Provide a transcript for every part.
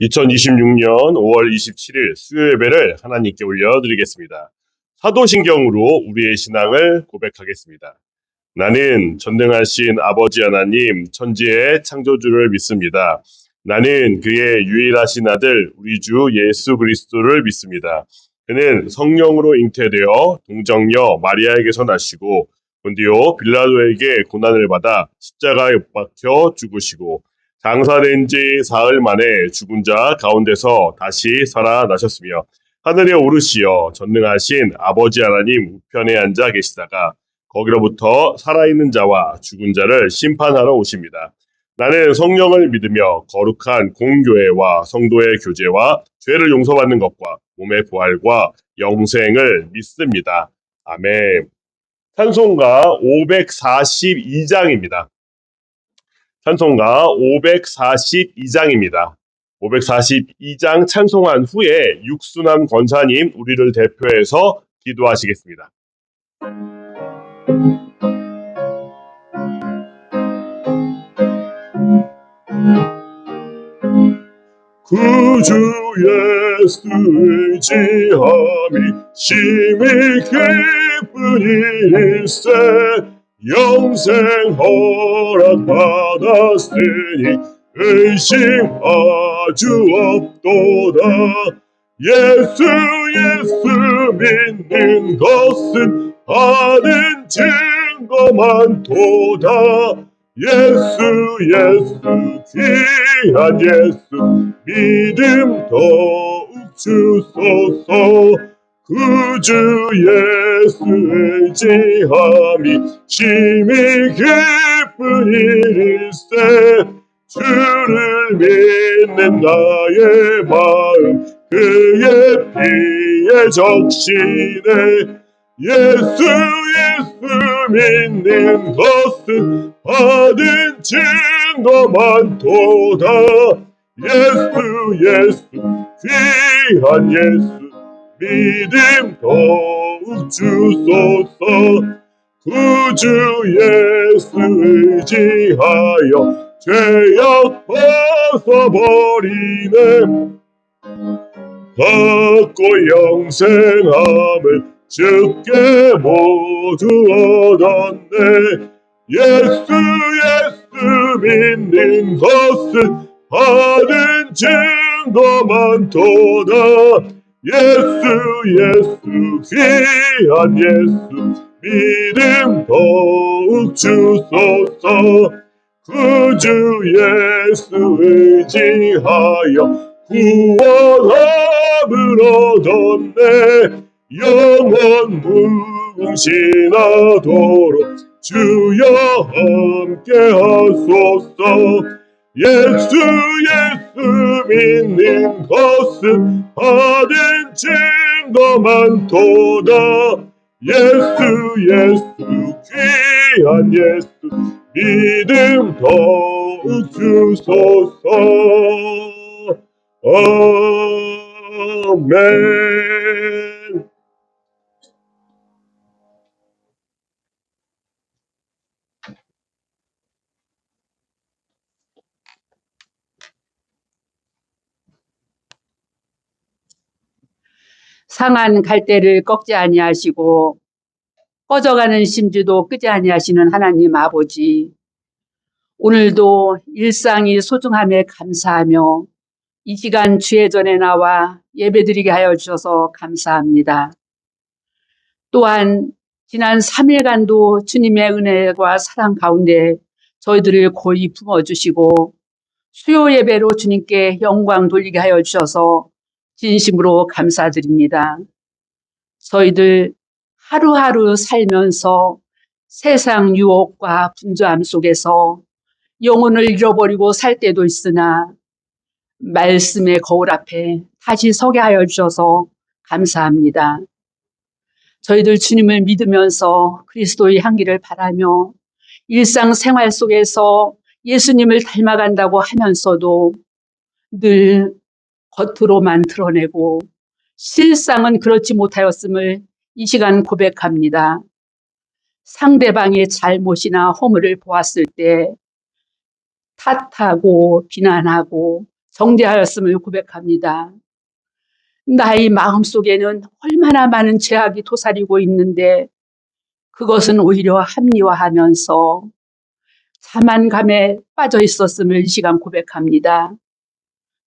2026년 5월 27일 수요 예배를 하나님께 올려드리겠습니다. 사도신경으로 우리의 신앙을 고백하겠습니다. 나는 전능하신 아버지 하나님 천지의 창조주를 믿습니다. 나는 그의 유일하신 아들 우리 주 예수 그리스도를 믿습니다. 그는 성령으로 잉태되어 동정녀 마리아에게서 나시고 본디오 빌라도에게 고난을 받아 십자가에 못 박혀 죽으시고 장사된 지 사흘 만에 죽은 자 가운데서 다시 살아나셨으며 하늘에 오르시어 전능하신 아버지 하나님 우편에 앉아 계시다가 거기로부터 살아있는 자와 죽은 자를 심판하러 오십니다. 나는 성령을 믿으며 거룩한 공교회와 성도의 교제와 죄를 용서받는 것과 몸의 부활과 영생을 믿습니다. 아멘. 찬송가 542장입니다. 찬송가 542장입니다. 542장 찬송한 후에 육순환 권사님 우리를 대표해서 기도하시겠습니다. 구주 예수 의지함이 심히 기쁜 일일세 영생 허락 받았으니 의심 아주 없도다. 예수 믿는 것은 아는 증거만 도다. 예수 귀한 예수 믿음 더욱 주소서. 구주 예수 의지함이 심히 기쁜 일일세 주를 믿는 나의 마음 그의 피에 적시네. 예수 믿는 것은 받은 증거만 도다. 예수 귀한 예수 믿음 더욱 주소서. 구주 예수 의지하여 죄악 벗어버리네. 받고 영생함을 주께 모두 얻었네. 예수 믿는 것은 받은 증거만 도다. 예수 귀한 예수 믿음 더욱 주소서. 구주 예수 의지하여 구원함을 얻었네. 영원 무궁신하도록 주여 함께 하소서. 예수 믿는 것은 받은 증거만 도다. 예수 귀한 예수 믿음 더욱 주소서. 아멘. 상한 갈대를 꺾지 아니하시고 꺼져가는 심지도 끄지 아니하시는 하나님 아버지, 오늘도 일상이 소중함에 감사하며 이 시간 주의 전에 나와 예배드리게 하여 주셔서 감사합니다. 또한 지난 3일간도 주님의 은혜와 사랑 가운데 저희들을 고이 품어주시고 수요 예배로 주님께 영광 돌리게 하여 주셔서 진심으로 감사드립니다. 저희들 하루하루 살면서 세상 유혹과 분주함 속에서 영혼을 잃어버리고 살 때도 있으나 말씀의 거울 앞에 다시 서게 하여 주셔서 감사합니다. 저희들 주님을 믿으면서 그리스도의 향기를 바라며 일상생활 속에서 예수님을 닮아간다고 하면서도 늘 겉으로만 드러내고 실상은 그렇지 못하였음을 이 시간 고백합니다. 상대방의 잘못이나 허물을 보았을 때 탓하고 비난하고 정죄하였음을 고백합니다. 나의 마음속에는 얼마나 많은 죄악이 도사리고 있는데 그것은 오히려 합리화하면서 자만감에 빠져 있었음을 이 시간 고백합니다.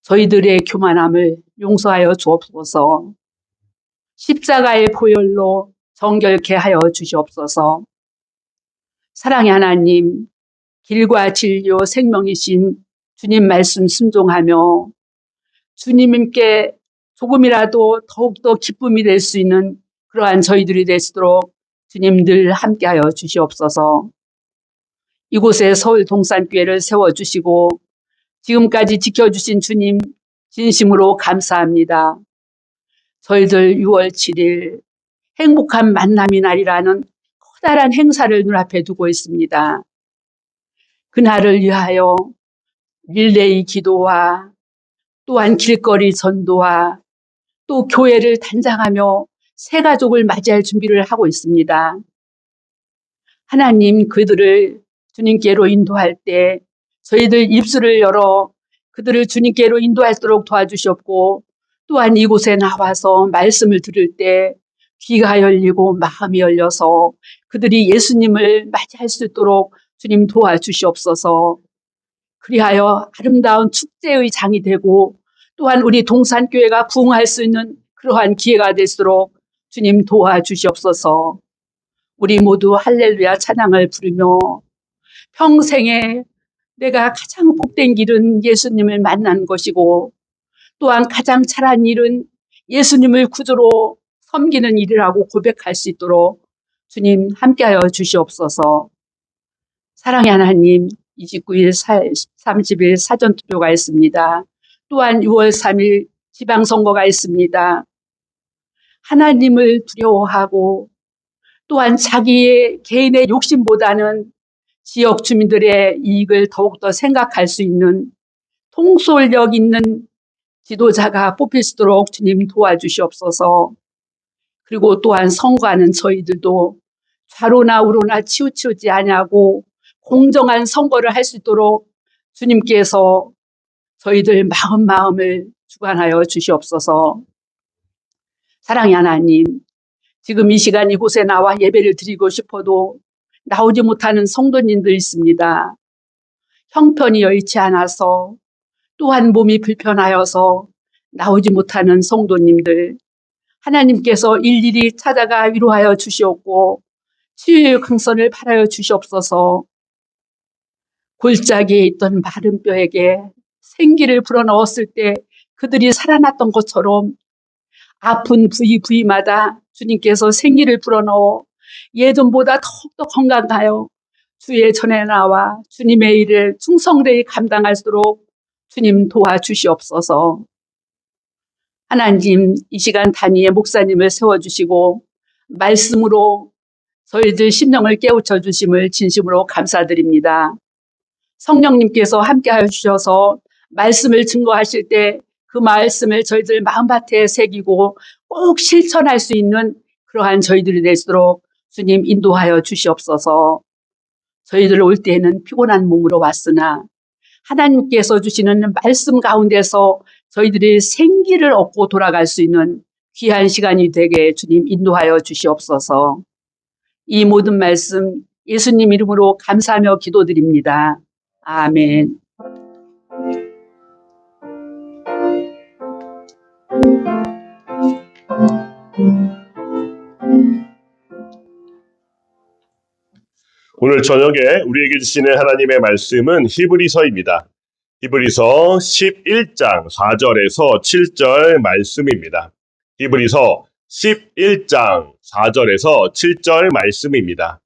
저희들의 교만함을 용서하여 주옵소서. 십자가의 보혈로 정결케 하여 주시옵소서. 사랑의 하나님, 길과 진리요 생명이신 주님 말씀 순종하며 주님께 조금이라도 더욱더 기쁨이 될 수 있는 그러한 저희들이 되시도록 주님 늘 함께하여 주시옵소서. 이곳에 서울 동산교회를 세워주시고 지금까지 지켜주신 주님 진심으로 감사합니다. 저희들 6월 7일 행복한 만남의 날이라는 커다란 행사를 눈앞에 두고 있습니다. 그날을 위하여 릴레이 기도와 또한 길거리 전도와 또 교회를 단장하며 새 가족을 맞이할 준비를 하고 있습니다. 하나님 그들을 주님께로 인도할 때 저희들 입술을 열어 그들을 주님께로 인도할수록 도와주셨고 또한 이곳에 나와서 말씀을 들을 때 귀가 열리고 마음이 열려서 그들이 예수님을 맞이할 수 있도록 주님 도와주시옵소서. 그리하여 아름다운 축제의 장이 되고 또한 우리 동산교회가 부흥할 수 있는 그러한 기회가 될수록 주님 도와주시옵소서. 우리 모두 할렐루야 찬양을 부르며 평생에 내가 가장 복된 길은 예수님을 만난 것이고 또한 가장 잘한 일은 예수님을 구주로 섬기는 일이라고 고백할 수 있도록 주님 함께하여 주시옵소서. 사랑의 하나님, 29일, 30일 사전투표가 있습니다. 또한 6월 3일 지방선거가 있습니다. 하나님을 두려워하고 또한 자기의 개인의 욕심보다는 지역 주민들의 이익을 더욱더 생각할 수 있는 통솔력 있는 지도자가 뽑힐 수 있도록 주님 도와주시옵소서. 그리고 또한 선거하는 저희들도 좌로나 우로나 치우치지 아니하고 공정한 선거를 할 수 있도록 주님께서 저희들 마음을 주관하여 주시옵소서. 사랑의 하나님, 지금 이 시간 이곳에 나와 예배를 드리고 싶어도 나오지 못하는 성도님들 있습니다. 형편이 여의치 않아서 또한 몸이 불편하여서 나오지 못하는 성도님들, 하나님께서 일일이 찾아가 위로하여 주시옵고 치유의 강선을 바라여 주시옵소서. 골짜기에 있던 마른 뼈에게 생기를 불어넣었을 때 그들이 살아났던 것처럼 아픈 부위마다 주님께서 생기를 불어넣어 예전보다 더욱더 건강하여 주의 전에 나와 주님의 일을 충성되이 감당할수록 주님 도와주시옵소서. 하나님, 이 시간 단위의 목사님을 세워주시고 말씀으로 저희들 심령을 깨우쳐 주심을 진심으로 감사드립니다. 성령님께서 함께하여 주셔서 말씀을 증거하실 때 그 말씀을 저희들 마음밭에 새기고 꼭 실천할 수 있는 그러한 저희들이 될수록 주님 인도하여 주시옵소서. 저희들 올 때에는 피곤한 몸으로 왔으나 하나님께서 주시는 말씀 가운데서 저희들이 생기를 얻고 돌아갈 수 있는 귀한 시간이 되게 주님 인도하여 주시옵소서. 이 모든 말씀 예수님 이름으로 감사하며 기도드립니다. 아멘. 오늘 저녁에 우리에게 주시는 하나님의 말씀은 히브리서입니다. 히브리서 11장 4절에서 7절 말씀입니다. 히브리서 11장 4절에서 7절 말씀입니다.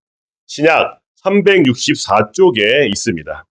신약 364쪽에 있습니다.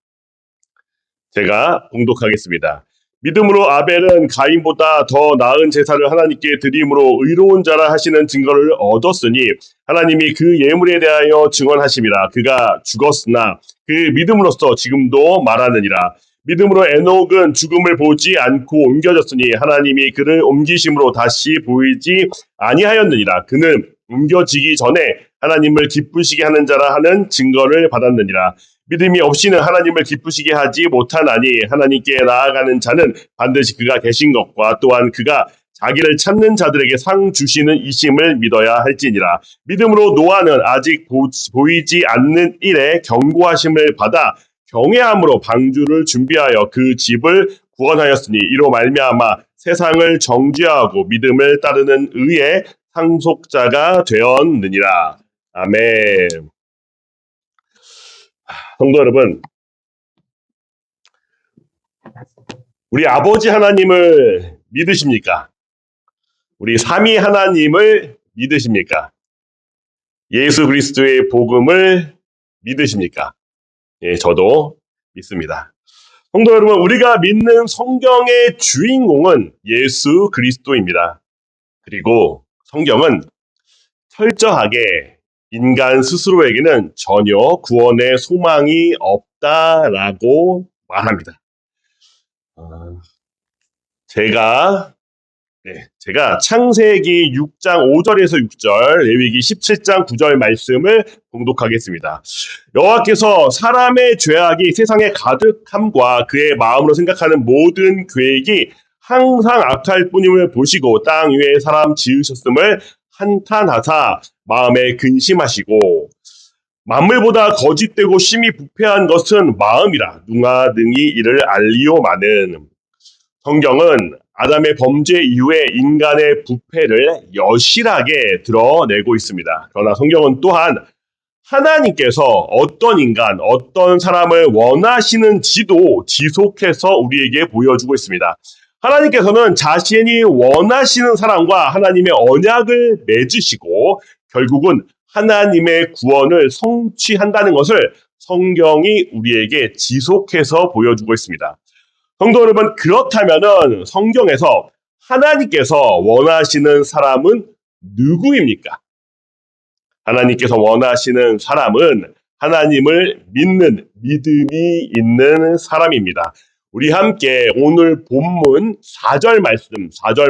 제가 봉독하겠습니다. 믿음으로 아벨은 가인보다 더 나은 제사를 하나님께 드림으로 의로운 자라 하시는 증거를 얻었으니 하나님이 그 예물에 대하여 증언하심이라. 그가 죽었으나 그 믿음으로써 지금도 말하느니라. 믿음으로 에녹은 죽음을 보지 않고 옮겨졌으니 하나님이 그를 옮기심으로 다시 보이지 아니하였느니라. 그는 옮겨지기 전에 하나님을 기쁘시게 하는 자라 하는 증거를 받았느니라. 믿음이 없이는 하나님을 기쁘시게 하지 못하나니 하나님께 나아가는 자는 반드시 그가 계신 것과 또한 그가 자기를 찾는 자들에게 상 주시는 이심을 믿어야 할지니라. 믿음으로 노아는 아직 보이지 않는 일에 경고하심을 받아 경외함으로 방주를 준비하여 그 집을 구원하였으니 이로 말미암아 세상을 정죄하고 믿음을 따르는 의의 상속자가 되었느니라. 아멘. 성도 여러분, 우리 아버지 하나님을 믿으십니까? 우리 삼위 하나님을 믿으십니까? 예수 그리스도의 복음을 믿으십니까? 예, 저도 믿습니다. 성도 여러분, 우리가 믿는 성경의 주인공은 예수 그리스도입니다. 그리고 성경은 철저하게 인간 스스로에게는 전혀 구원의 소망이 없다라고 말합니다. 제가 창세기 6장 5절에서 6절, 레위기 17장 9절 말씀을 봉독하겠습니다. 여호와께서 사람의 죄악이 세상에 가득함과 그의 마음으로 생각하는 모든 계획이 항상 악할 뿐임을 보시고 땅 위에 사람 지으셨음을 한탄하사 마음에 근심하시고 만물보다 거짓되고 심히 부패한 것은 마음이라 누가 능히 이를 알리오마는. 성경은 아담의 범죄 이후에 인간의 부패를 여실하게 드러내고 있습니다. 그러나 성경은 또한 하나님께서 어떤 인간, 어떤 사람을 원하시는지도 지속해서 우리에게 보여주고 있습니다. 하나님께서는 자신이 원하시는 사람과 하나님의 언약을 맺으시고 결국은 하나님의 구원을 성취한다는 것을 성경이 우리에게 지속해서 보여주고 있습니다. 성도 여러분, 그렇다면은 성경에서 하나님께서 원하시는 사람은 누구입니까? 하나님께서 원하시는 사람은 하나님을 믿는 믿음이 있는 사람입니다. 우리 함께 오늘 본문 4절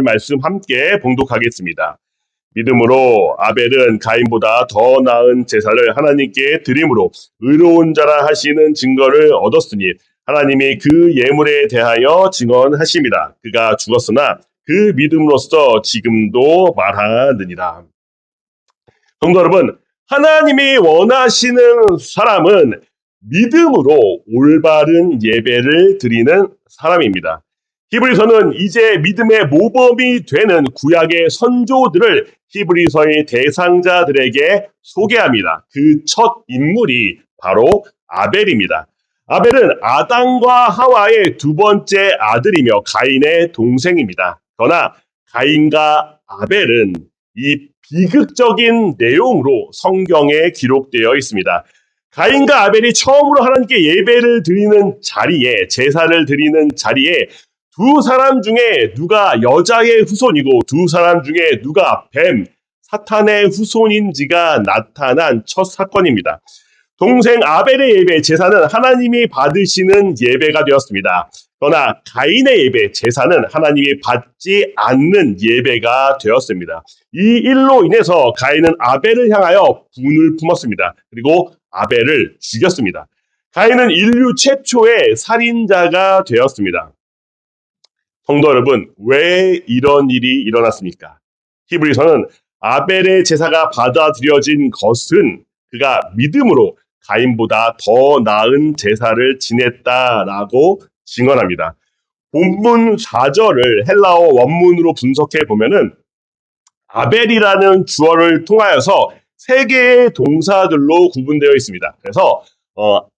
말씀 함께 봉독하겠습니다. 믿음으로 아벨은 가인보다 더 나은 제사를 하나님께 드림으로 의로운 자라 하시는 증거를 얻었으니 하나님이 그 예물에 대하여 증언하심이라. 그가 죽었으나 그 믿음으로써 지금도 말하느니라. 성도 여러분, 하나님이 원하시는 사람은 믿음으로 올바른 예배를 드리는 사람입니다. 히브리서는 이제 믿음의 모범이 되는 구약의 선조들을 히브리서의 대상자들에게 소개합니다. 그 첫 인물이 바로 아벨입니다. 아벨은 아담과 하와의 두 번째 아들이며 가인의 동생입니다. 그러나 가인과 아벨은 이 비극적인 내용으로 성경에 기록되어 있습니다. 가인과 아벨이 처음으로 하나님께 예배를 드리는 자리에, 제사를 드리는 자리에 두 사람 중에 누가 여자의 후손이고 두 사람 중에 누가 뱀, 사탄의 후손인지가 나타난 첫 사건입니다. 동생 아벨의 예배, 제사는 하나님이 받으시는 예배가 되었습니다. 그러나 가인의 예배, 제사는 하나님이 받지 않는 예배가 되었습니다. 이 일로 인해서 가인은 아벨을 향하여 분을 품었습니다. 그리고 아벨을 죽였습니다. 가인은 인류 최초의 살인자가 되었습니다. 성도 여러분, 왜 이런 일이 일어났습니까? 히브리서는 아벨의 제사가 받아들여진 것은 그가 믿음으로 가인보다 더 나은 제사를 지냈다라고 증언합니다. 본문 4절을 헬라어 원문으로 분석해 보면은 아벨이라는 주어를 통하여서 세 개의 동사들로 구분되어 있습니다. 그래서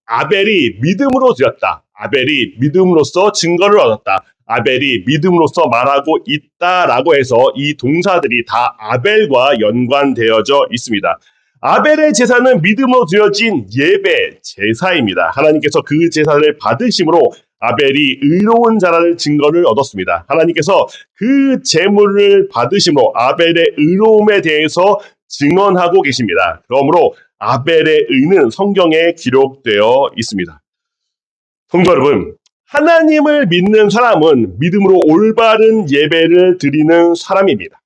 아벨이 믿음으로 드렸다. 아벨이 믿음으로써 증거를 얻었다. 아벨이 믿음으로써 말하고 있다라고 해서 이 동사들이 다 아벨과 연관되어져 있습니다. 아벨의 제사는 믿음으로 드려진 예배, 제사입니다. 하나님께서 그 제사를 받으심으로 아벨이 의로운 자라는 증거를 얻었습니다. 하나님께서 그 제물을 받으심으로 아벨의 의로움에 대해서 증언하고 계십니다. 그러므로 아벨의 의는 성경에 기록되어 있습니다. 성도 여러분, 하나님을 믿는 사람은 믿음으로 올바른 예배를 드리는 사람입니다.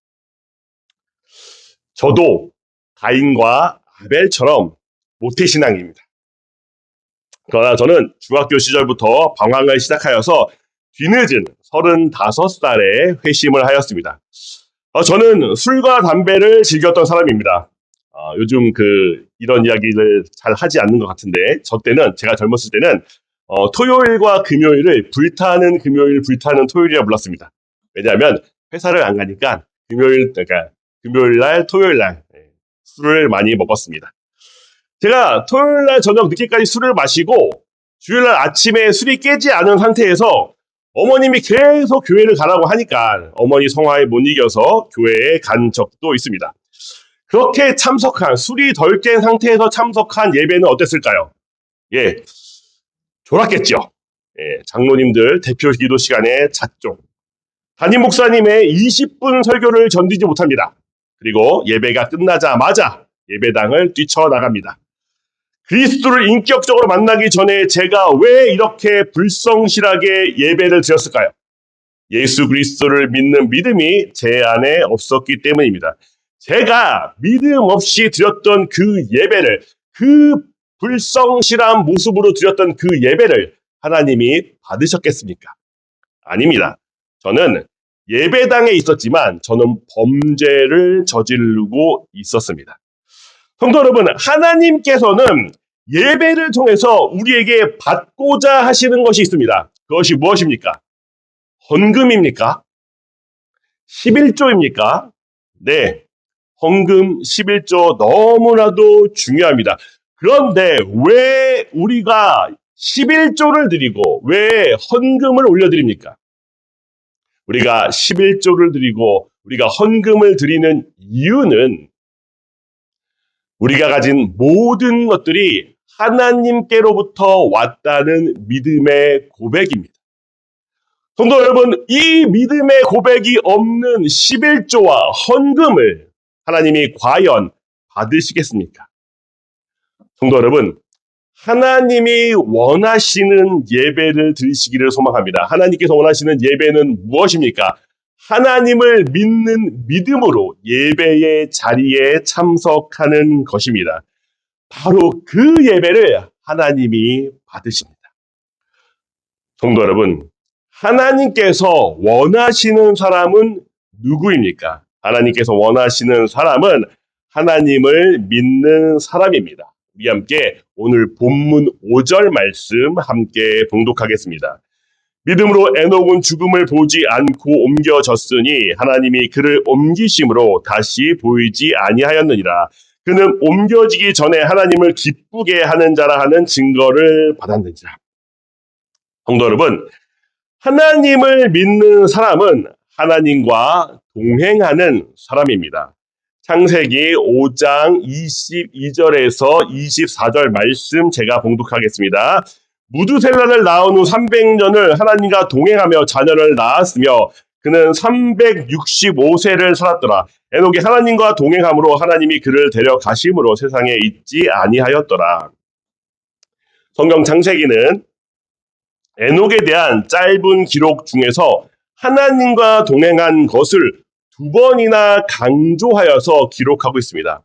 저도 가인과 아벨처럼 모태신앙입니다. 그러나 저는 중학교 시절부터 방황을 시작하여서 뒤늦은 35살에 회심을 하였습니다. 저는 술과 담배를 즐겼던 사람입니다. 요즘 이런 이야기를 잘 하지 않는 것 같은데, 제가 젊었을 때는 토요일과 금요일을 불타는 금요일, 불타는 토요일이라 불렀습니다. 왜냐하면 회사를 안 가니까 금요일 날, 토요일 날 술을 많이 먹었습니다. 제가 토요일 날 저녁 늦게까지 술을 마시고 주일 날 아침에 술이 깨지 않은 상태에서 어머님이 계속 교회를 가라고 하니까 어머니 성화에 못 이겨서 교회에 간 적도 있습니다. 그렇게 술이 덜 깬 상태에서 참석한 예배는 어땠을까요? 예, 졸았겠죠. 예, 장로님들 대표 기도 시간에 잤죠. 담임 목사님의 20분 설교를 견디지 못합니다. 그리고 예배가 끝나자마자 예배당을 뛰쳐나갑니다. 그리스도를 인격적으로 만나기 전에 제가 왜 이렇게 불성실하게 예배를 드렸을까요? 예수 그리스도를 믿는 믿음이 제 안에 없었기 때문입니다. 제가 믿음 없이 드렸던 그 예배를, 그 불성실한 모습으로 드렸던 그 예배를 하나님이 받으셨겠습니까? 아닙니다. 저는 예배당에 있었지만 저는 범죄를 저지르고 있었습니다. 성도 여러분, 하나님께서는 예배를 통해서 우리에게 받고자 하시는 것이 있습니다. 그것이 무엇입니까? 헌금입니까? 11조입니까? 네, 헌금 11조 너무나도 중요합니다. 그런데 왜 우리가 11조를 드리고 왜 헌금을 올려드립니까? 우리가 11조를 드리고 우리가 헌금을 드리는 이유는 우리가 가진 모든 것들이 하나님께로부터 왔다는 믿음의 고백입니다. 성도 여러분, 이 믿음의 고백이 없는 11조와 헌금을 하나님이 과연 받으시겠습니까? 성도 여러분, 하나님이 원하시는 예배를 드리시기를 소망합니다. 하나님께서 원하시는 예배는 무엇입니까? 하나님을 믿는 믿음으로 예배의 자리에 참석하는 것입니다. 바로 그 예배를 하나님이 받으십니다. 성도 여러분, 하나님께서 원하시는 사람은 누구입니까? 하나님께서 원하시는 사람은 하나님을 믿는 사람입니다. 우리 함께 오늘 본문 5절 말씀 함께 봉독하겠습니다. 믿음으로 에녹은 죽음을 보지 않고 옮겨졌으니 하나님이 그를 옮기심으로 다시 보이지 아니하였느니라. 그는 옮겨지기 전에 하나님을 기쁘게 하는 자라 하는 증거를 받았느니라. 성도 여러분, 하나님을 믿는 사람은 하나님과 동행하는 사람입니다. 창세기 5장 22절에서 24절 말씀 제가 봉독하겠습니다. 무두셀라를 낳은 후 300년을 하나님과 동행하며 자녀를 낳았으며 그는 365세를 살았더라. 에녹이 하나님과 동행함으로 하나님이 그를 데려가심으로 세상에 있지 아니하였더라. 성경 창세기는 에녹에 대한 짧은 기록 중에서 하나님과 동행한 것을 2번이나 강조하여서 기록하고 있습니다.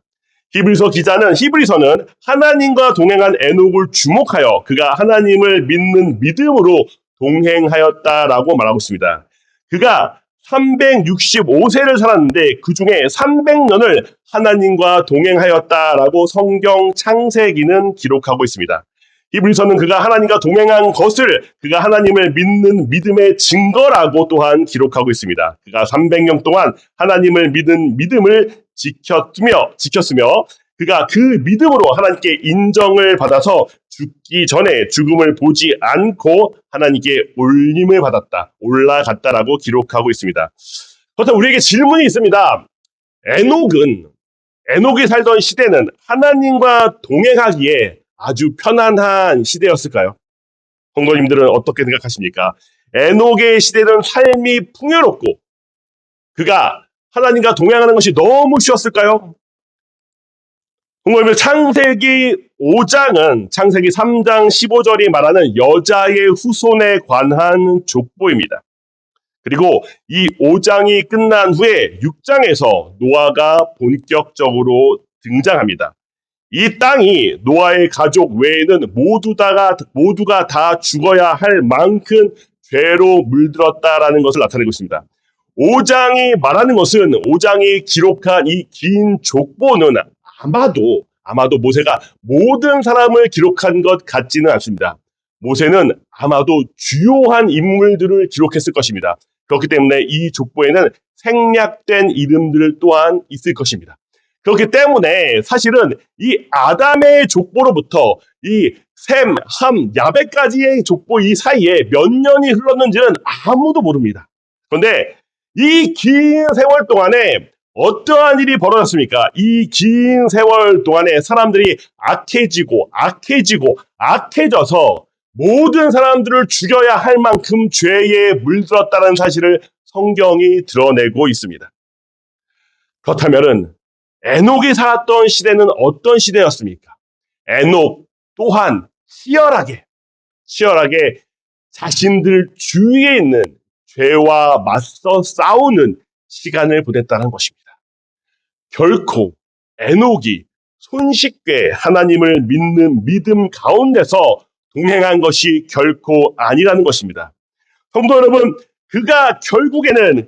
히브리서는 하나님과 동행한 에녹을 주목하여 그가 하나님을 믿는 믿음으로 동행하였다라고 말하고 있습니다. 그가 365세를 살았는데 그 중에 300년을 하나님과 동행하였다라고 성경 창세기는 기록하고 있습니다. 히브리서는 그가 하나님과 동행한 것을 그가 하나님을 믿는 믿음의 증거라고 또한 기록하고 있습니다. 그가 300년 동안 하나님을 믿은 믿음을 지켰으며 그가 그 믿음으로 하나님께 인정을 받아서 죽기 전에 죽음을 보지 않고 하나님께 올라갔다라고 기록하고 있습니다. 그렇다면 우리에게 질문이 있습니다. 에녹이 살던 시대는 하나님과 동행하기에 아주 편안한 시대였을까요? 성도님들은 어떻게 생각하십니까? 에녹의 시대는 삶이 풍요롭고 그가 하나님과 동행하는 것이 너무 쉬웠을까요? 성도님들, 창세기 5장은 창세기 3장 15절이 말하는 여자의 후손에 관한 족보입니다. 그리고 이 5장이 끝난 후에 6장에서 노아가 본격적으로 등장합니다. 이 땅이 노아의 가족 외에는 모두가 다 죽어야 할 만큼 죄로 물들었다라는 것을 나타내고 있습니다. 5장이 말하는 것은 5장이 기록한 이 긴 족보는 아마도 모세가 모든 사람을 기록한 것 같지는 않습니다. 모세는 아마도 주요한 인물들을 기록했을 것입니다. 그렇기 때문에 이 족보에는 생략된 이름들 또한 있을 것입니다. 그렇기 때문에 사실은 이 아담의 족보로부터 이 셈, 함, 야벳까지의 족보 이 사이에 몇 년이 흘렀는지는 아무도 모릅니다. 그런데 이 긴 세월 동안에 어떠한 일이 벌어졌습니까? 이 긴 세월 동안에 사람들이 악해져서 모든 사람들을 죽여야 할 만큼 죄에 물들었다는 사실을 성경이 드러내고 있습니다. 그렇다면 에녹이 살았던 시대는 어떤 시대였습니까? 에녹 또한 치열하게 자신들 주위에 있는 죄와 맞서 싸우는 시간을 보냈다는 것입니다. 결코 에녹이 손쉽게 하나님을 믿는 믿음 가운데서 동행한 것이 결코 아니라는 것입니다. 성도 여러분, 그가 결국에는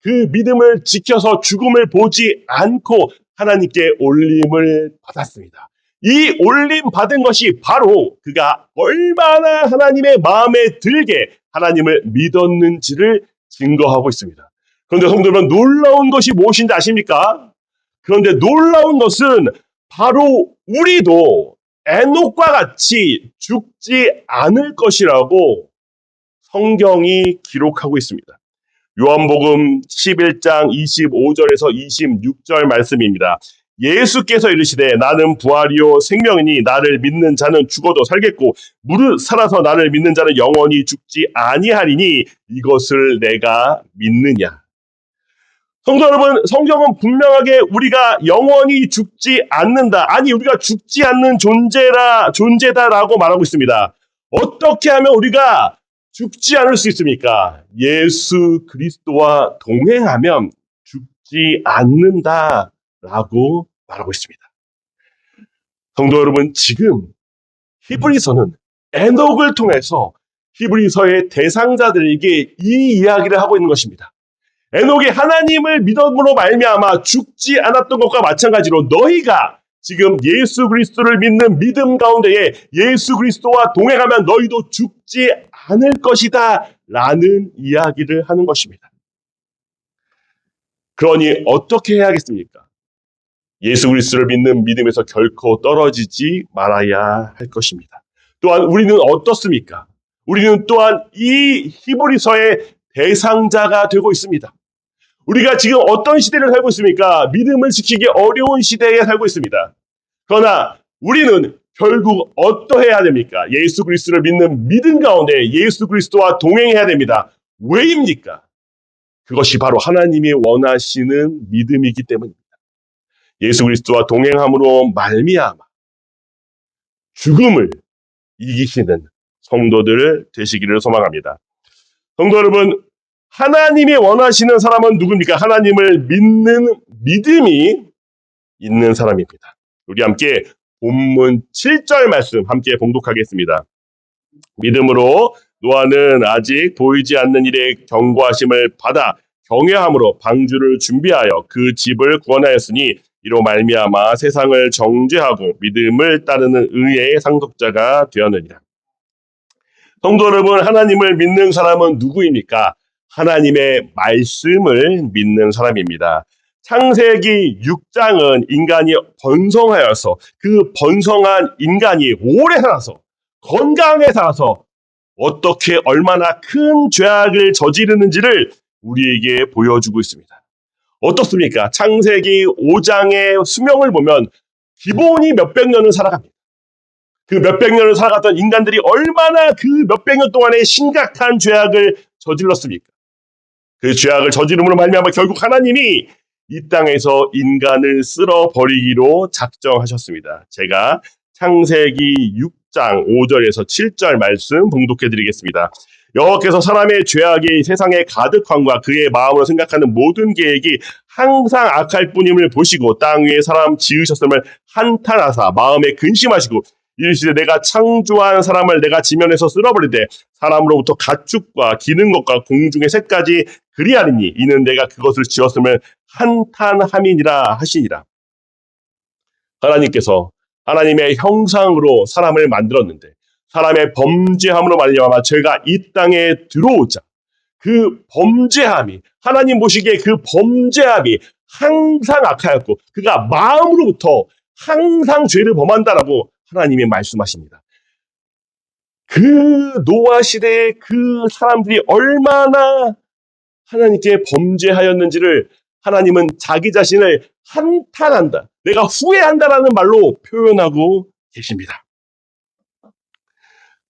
그 믿음을 지켜서 죽음을 보지 않고 하나님께 올림을 받았습니다. 이 올림 받은 것이 바로 그가 얼마나 하나님의 마음에 들게 하나님을 믿었는지를 증거하고 있습니다. 그런데 성도 여러분, 놀라운 것이 무엇인지 아십니까? 그런데 놀라운 것은 바로 우리도 에녹과 같이 죽지 않을 것이라고 성경이 기록하고 있습니다. 요한복음 11장 25절에서 26절 말씀입니다. 예수께서 이르시되 나는 부활이요 생명이니 나를 믿는 자는 죽어도 살겠고 무릇 살아서 나를 믿는 자는 영원히 죽지 아니하리니 이것을 내가 믿느냐. 성도 여러분, 성경은 분명하게 우리가 영원히 죽지 않는다. 아니, 우리가 죽지 않는 존재다라고 말하고 있습니다. 어떻게 하면 우리가 죽지 않을 수 있습니까? 예수 그리스도와 동행하면 죽지 않는다라고 말하고 있습니다. 성도 여러분, 지금 히브리서는 에녹을 통해서 히브리서의 대상자들에게 이 이야기를 하고 있는 것입니다. 에녹이 하나님을 믿음으로 말미암아 죽지 않았던 것과 마찬가지로 너희가 지금 예수 그리스도를 믿는 믿음 가운데에 예수 그리스도와 동행하면 너희도 죽지 않을 것이다 라는 이야기를 하는 것입니다. 그러니 어떻게 해야겠습니까? 예수 그리스도를 믿는 믿음에서 결코 떨어지지 말아야 할 것입니다. 또한 우리는 어떻습니까? 우리는 또한 이 히브리서의 대상자가 되고 있습니다. 우리가 지금 어떤 시대를 살고 있습니까? 믿음을 지키기 어려운 시대에 살고 있습니다. 그러나 우리는 결국 어떠해야 됩니까? 예수 그리스도를 믿는 믿음 가운데 예수 그리스도와 동행해야 됩니다. 왜입니까? 그것이 바로 하나님이 원하시는 믿음이기 때문입니다. 예수 그리스도와 동행함으로 말미암아 죽음을 이기시는 성도들 되시기를 소망합니다. 성도 여러분, 하나님이 원하시는 사람은 누굽니까? 하나님을 믿는 믿음이 있는 사람입니다. 우리 함께 본문 7절 말씀 함께 봉독하겠습니다. 믿음으로 노아는 아직 보이지 않는 일에 경고하심을 받아 경외함으로 방주를 준비하여 그 집을 구원하였으니 이로 말미암아 세상을 정죄하고 믿음을 따르는 의의 상속자가 되었느니라. 성도 여러분, 하나님을 믿는 사람은 누구입니까? 하나님의 말씀을 믿는 사람입니다. 창세기 6장은 인간이 번성하여서 그 번성한 인간이 오래 살아서 건강하게 살아서 어떻게 얼마나 큰 죄악을 저지르는지를 우리에게 보여주고 있습니다. 어떻습니까? 창세기 5장의 수명을 보면 기본이 몇백 년을 살아갑니다. 그 몇백 년을 살아갔던 인간들이 얼마나 그 몇백 년 동안에 심각한 죄악을 저질렀습니까? 그 죄악을 저지름으로 말미암아 결국 하나님이 이 땅에서 인간을 쓸어버리기로 작정하셨습니다. 제가 창세기 6장 5절에서 7절 말씀 봉독해 드리겠습니다. 여호와께서 사람의 죄악이 세상에 가득함과 그의 마음으로 생각하는 모든 계획이 항상 악할 뿐임을 보시고 땅 위에 사람 지으셨음을 한탄하사 마음에 근심하시고 이르시되 내가 창조한 사람을 내가 지면에서 쓸어버리되 사람으로부터 가축과 기는 것과 공중의 새까지 그리하리니 이는 내가 그것을 지었음을 한탄함이니라 하시니라. 하나님께서 하나님의 형상으로 사람을 만들었는데 사람의 범죄함으로 말미암아 죄가 이 땅에 들어오자 그 범죄함이 하나님 보시기에 그 범죄함이 항상 악하였고 그가 마음으로부터 항상 죄를 범한다라고 하나님이 말씀하십니다. 그 노아 시대에 그 사람들이 얼마나 하나님께 범죄하였는지를 하나님은 자기 자신을 한탄한다. 내가 후회한다라는 말로 표현하고 계십니다.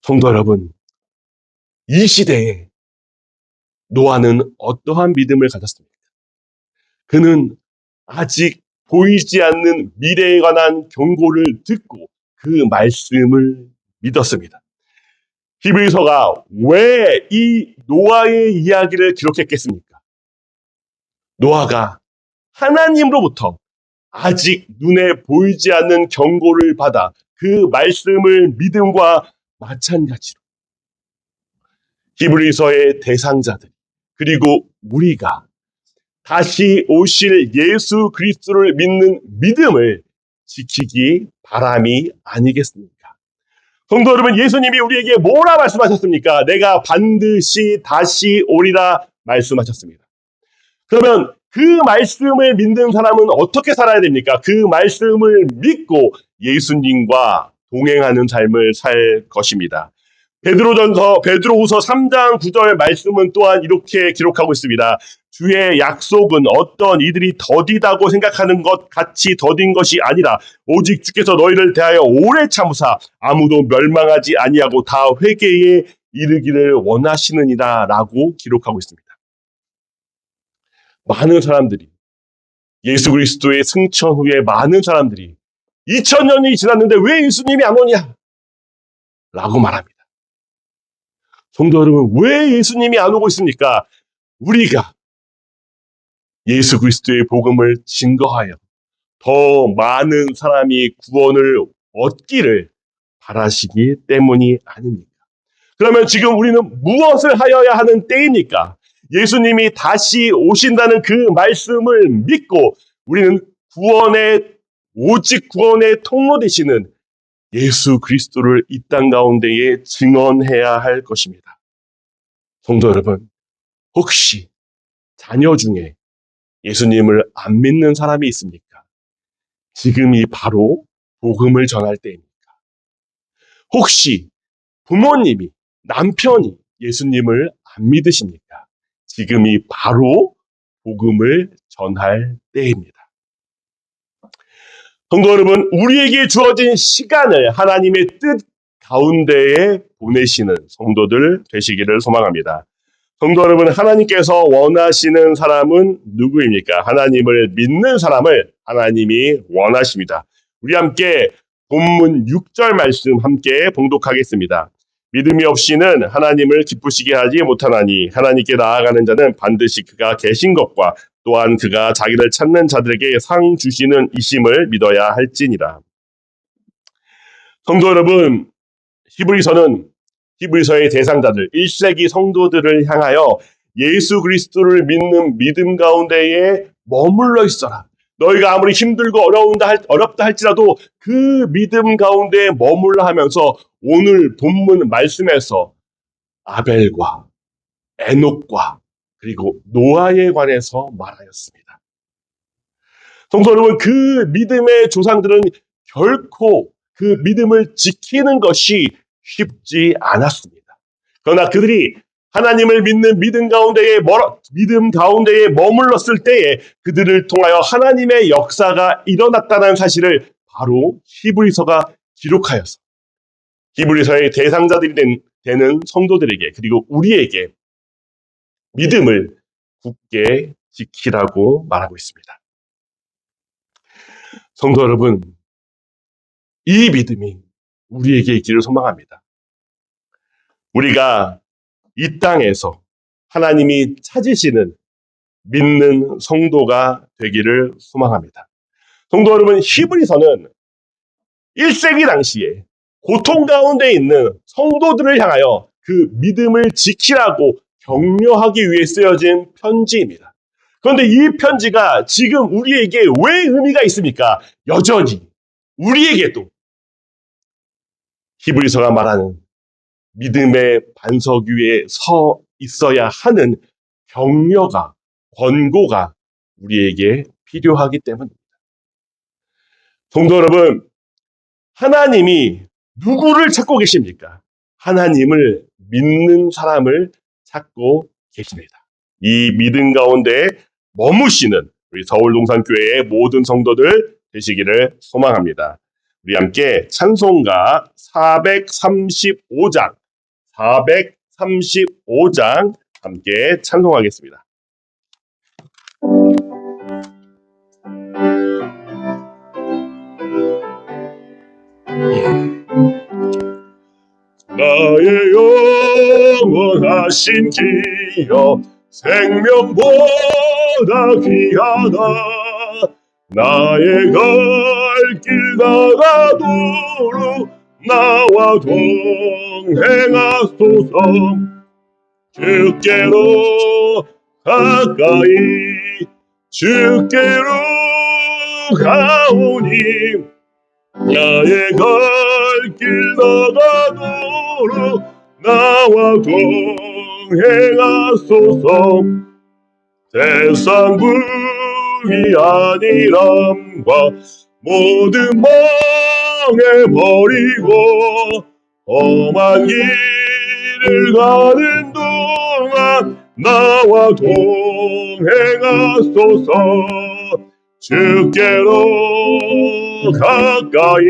성도 여러분, 이 시대에 노아는 어떠한 믿음을 가졌습니까? 그는 아직 보이지 않는 미래에 관한 경고를 듣고 그 말씀을 믿었습니다. 히브리서가 왜 이 노아의 이야기를 기록했겠습니까? 노아가 하나님으로부터 아직 눈에 보이지 않는 경고를 받아 그 말씀을 믿음과 마찬가지로 히브리서의 대상자들 그리고 우리가 다시 오실 예수 그리스도를 믿는 믿음을 지키기 바람이 아니겠습니까? 성도 여러분, 예수님이 우리에게 뭐라 말씀하셨습니까? 내가 반드시 다시 오리라 말씀하셨습니다. 그러면 그 말씀을 믿는 사람은 어떻게 살아야 됩니까? 그 말씀을 믿고 예수님과 동행하는 삶을 살 것입니다. 베드로후서 3장 9절 말씀은 또한 이렇게 기록하고 있습니다. 주의 약속은 어떤 이들이 더디다고 생각하는 것 같이 더딘 것이 아니라 오직 주께서 너희를 대하여 오래 참으사 아무도 멸망하지 아니하고 다 회개에 이르기를 원하시느니라 라고 기록하고 있습니다. 많은 사람들이 예수 그리스도의 승천 후에 많은 사람들이 2000년이 지났는데 왜 예수님이 안 오냐? 라고 말합니다. 성도 여러분, 왜 예수님이 안 오고 있습니까? 우리가 예수 그리스도의 복음을 증거하여 더 많은 사람이 구원을 얻기를 바라시기 때문이 아닙니까? 그러면 지금 우리는 무엇을 하여야 하는 때입니까? 예수님이 다시 오신다는 그 말씀을 믿고 우리는 오직 구원의 통로 되시는 예수 그리스도를 이 땅 가운데에 증언해야 할 것입니다. 성도 여러분, 혹시 자녀 중에 예수님을 안 믿는 사람이 있습니까? 지금이 바로 복음을 전할 때입니까? 혹시 부모님이, 남편이 예수님을 안 믿으십니까? 지금이 바로 복음을 전할 때입니다. 성도 여러분, 우리에게 주어진 시간을 하나님의 뜻 가운데에 보내시는 성도들 되시기를 소망합니다. 성도 여러분, 하나님께서 원하시는 사람은 누구입니까? 하나님을 믿는 사람을 하나님이 원하십니다. 우리 함께 본문 6절 말씀 함께 봉독하겠습니다. 믿음이 없이는 하나님을 기쁘시게 하지 못하나니 하나님께 나아가는 자는 반드시 그가 계신 것과 또한 그가 자기를 찾는 자들에게 상 주시는 이심을 믿어야 할지니라. 성도 여러분, 히브리서의 대상자들, 1세기 성도들을 향하여 예수 그리스도를 믿는 믿음 가운데에 머물러 있어라. 너희가 아무리 힘들고 어렵다 할지라도 그 믿음 가운데에 머물러 하면서 오늘 본문 말씀에서 아벨과 에녹과 그리고 노아에 관해서 말하였습니다. 성도 여러분, 그 믿음의 조상들은 결코 그 믿음을 지키는 것이 쉽지 않았습니다. 그러나 그들이 하나님을 믿는 믿음 가운데에 머물렀을 때에 그들을 통하여 하나님의 역사가 일어났다는 사실을 바로 히브리서가 기록하여서 히브리서의 대상자들이 되는 성도들에게 그리고 우리에게 믿음을 굳게 지키라고 말하고 있습니다. 성도 여러분, 이 믿음이 우리에게 있기를 소망합니다. 우리가 이 땅에서 하나님이 찾으시는 믿는 성도가 되기를 소망합니다. 성도 여러분, 히브리서는 1세기 당시에 고통 가운데 있는 성도들을 향하여 그 믿음을 지키라고 격려하기 위해 쓰여진 편지입니다. 그런데 이 편지가 지금 우리에게 왜 의미가 있습니까? 여전히 우리에게도 히브리서가 말하는 믿음의 반석 위에 서 있어야 하는 격려가, 권고가 우리에게 필요하기 때문입니다. 성도 여러분, 하나님이 누구를 찾고 계십니까? 하나님을 믿는 사람을 찾고 계십니다. 이 믿음 가운데 머무시는 우리 서울동산교회의 모든 성도들 되시기를 소망합니다. 우리 함께 찬송가 435장 함께 찬송하겠습니다. 나의 영원하신 기여 생명보다 귀하다. 나의 갈 길 나가도록 나와 동행하소서. 주께로 가까이 주께로 가오니 나의 갈 길 나가도록 나와 동행하소서. 세상 불이 아니람과 모든 망해버리고 험한 길을 가는 동안 나와 동행하소서. 주께로 가까이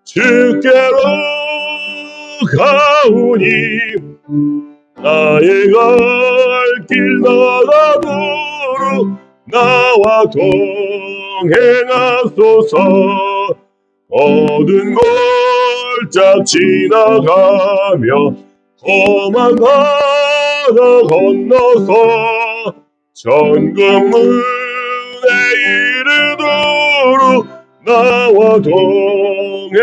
주께로 가오니 나의 갈 길 나가도록 나와 동행하소서. 모든 골짝 지나가며 험한 바다 건너서 천국문에 이르도록 나와 동행하소서.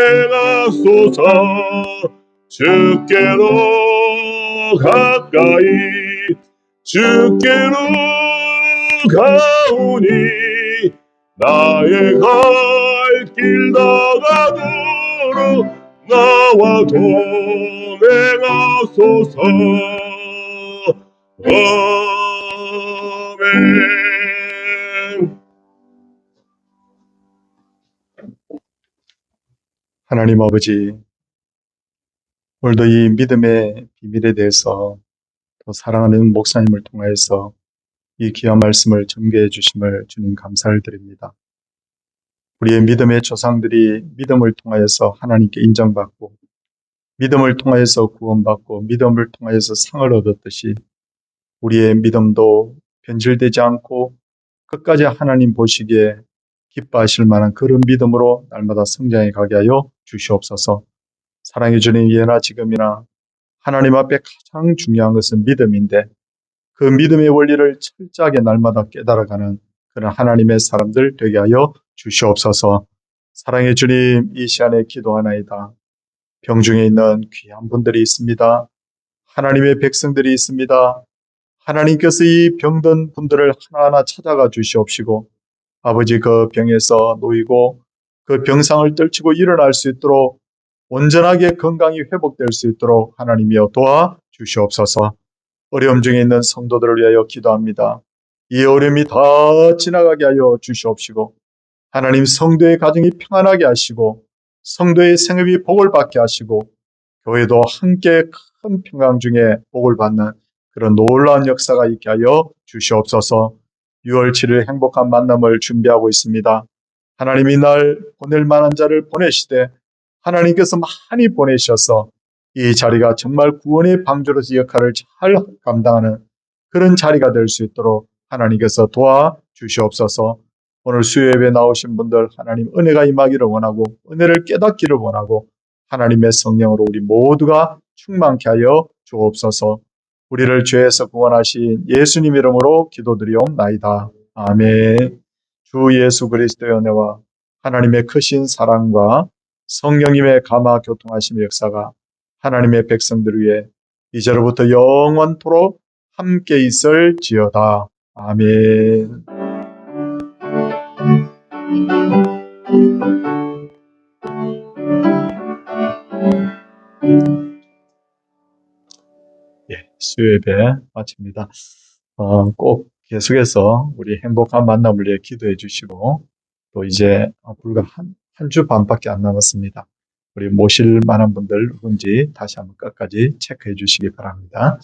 주께로 가까이 주께로 가오니 나의 갈 길 나가도록 나와 동행하소서. 아멘. 하나님 아버지, 오늘도 이 믿음의 비밀에 대해서 또 사랑하는 목사님을 통하여서 이 귀한 말씀을 전개해 주심을 주님 감사를 드립니다. 우리의 믿음의 조상들이 믿음을 통하여서 하나님께 인정받고 믿음을 통하여서 구원받고 믿음을 통하여서 상을 얻었듯이 우리의 믿음도 변질되지 않고 끝까지 하나님 보시기에 기뻐하실 만한 그런 믿음으로 날마다 성장해 가게 하여 주시옵소서. 사랑해 주님, 예나 지금이나 하나님 앞에 가장 중요한 것은 믿음인데 그 믿음의 원리를 철저하게 날마다 깨달아가는 그런 하나님의 사람들 되게 하여 주시옵소서. 사랑해 주님, 이 시간에 기도하나이다. 병중에 있는 귀한 분들이 있습니다. 하나님의 백성들이 있습니다. 하나님께서 이 병든 분들을 하나하나 찾아가 주시옵시고 아버지 그 병에서 놓이고 그 병상을 떨치고 일어날 수 있도록 온전하게 건강이 회복될 수 있도록 하나님이여 도와 주시옵소서. 어려움 중에 있는 성도들을 위하여 기도합니다. 이 어려움이 다 지나가게 하여 주시옵시고 하나님 성도의 가정이 평안하게 하시고 성도의 생업이 복을 받게 하시고 교회도 함께 큰 평강 중에 복을 받는 그런 놀라운 역사가 있게 하여 주시옵소서. 6월 7일 행복한 만남을 준비하고 있습니다. 하나님이 날 보낼 만한 자를 보내시되 하나님께서 많이 보내셔서 이 자리가 정말 구원의 방주로서 역할을 잘 감당하는 그런 자리가 될 수 있도록 하나님께서 도와주시옵소서. 오늘 수요예배 나오신 분들 하나님 은혜가 임하기를 원하고 은혜를 깨닫기를 원하고 하나님의 성령으로 우리 모두가 충만케 하여 주옵소서. 우리를 죄에서 구원하신 예수님 이름으로 기도드리옵나이다. 아멘. 주 예수 그리스도의 은혜와 하나님의 크신 사랑과 성령님의 감화 교통하심의 역사가 하나님의 백성들 위해 이제로부터 영원토록 함께 있을지어다. 아멘. 수요예배 마칩니다. 꼭 계속해서 우리 행복한 만남을 위해 기도해 주시고, 또 이제 불과 한 주 반밖에 안 남았습니다. 우리 모실 만한 분들 누군지 다시 한번 끝까지 체크해 주시기 바랍니다.